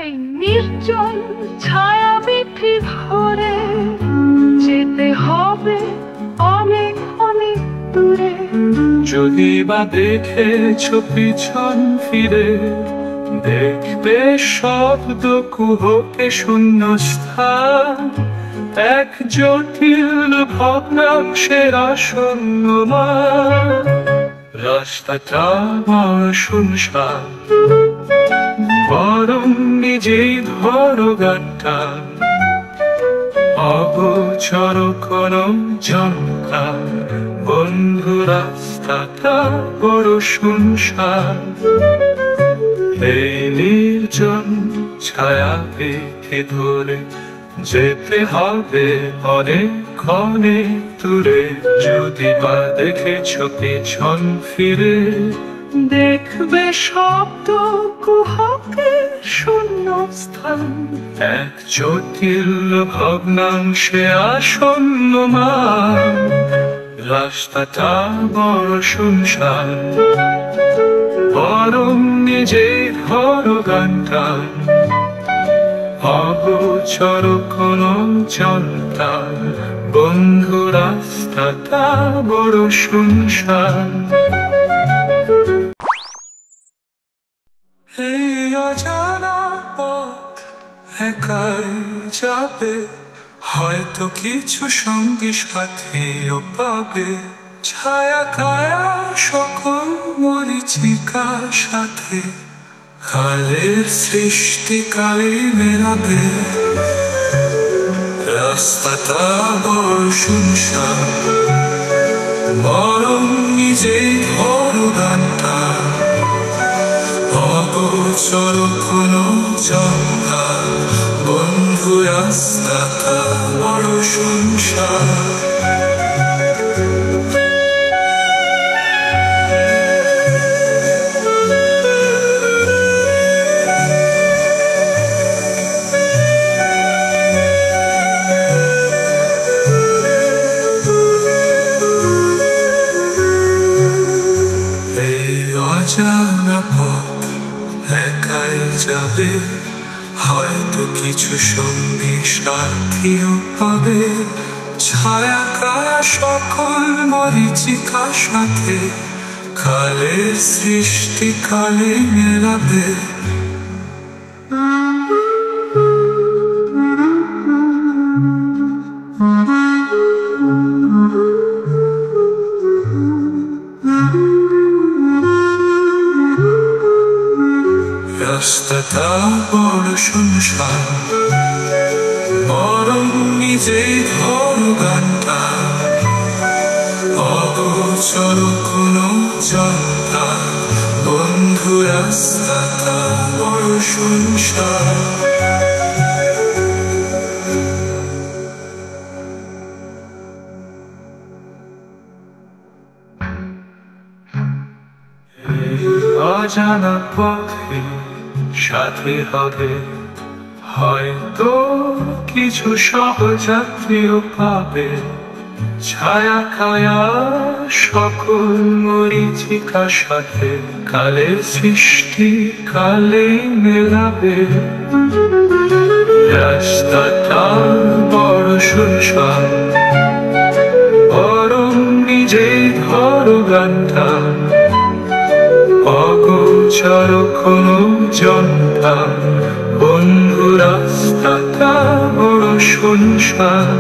এই নির্জন ছায়া বিথি ভরে যেতে হবে অনেক অনেক দূরে। যদি বা দেখেছ পিছন ফিরে, দেখবে শব্দ কুহকে শূন্য স্থান, এক জটিল ভগ্নাংশের আসন্ন মান। রাস্তাটা বড় শুনশান, বরং নিজেই ধরো গানটা, অগোচর কোনো ঝঙ্কার। বন্ধু রাস্তাটা বড় শুনশান, এই নির্জন ছায়া পেতে ধরে যেতে হবে অনেক অনেক দূরে। যদি বা দেখেছ পেছন ফিরে, দেখবে শব্দ কুহকে শূন্য স্থান, এক জটিল ভগ্নাংশে আসন্ন মান। রাস্তাটা বড় শুনশান, বরং নিজেই ধরো গানটা, অগোচর কোনো জনতার। বন্ধু রাস্তাটা বড় শুনশান। এই অজানা পথ একাই যাবে, হয়তো কিছু সঙ্গী সাথীও পাবে। ছায়া কায়া সকল মরীচিকার সাথে কালের সৃষ্টিকারী মেলাবে। রাস্তাটা বড় শুনশান, বরং নিজেই ধরো গানটা, অগোচর কোনো জঙ্কার। বন্ধু রাস্তাটা বড় শুনশান। অজানা পথ একাই যাবে, হয়তো কিছু সঙ্গী সাথীও পাবে। ছায়া কায়া সকল মরীচিকার সাথে কালের সৃষ্টি কালে মেলাবে। রাস্তাটা বড় শুনশান, বরং নিজেই ধরো গানটা, অগোচর কোনো জনতা। বন্ধু রাস্তাটা বড় শুনশান। অজানা পথে সাথে হবে, হয়তো কিছু সহযাত্রীও পাবে। ছায়া কায়া সকল মরীচিকার সাথে কালের সৃষ্টি কালে মেলাবে। রাস্তাটা বড় শুনশান, বরং নিজেই ধরো গানটা, অগোচর কোনো জনতা। বন্ধু রাস্তাটা বড় শুনশান।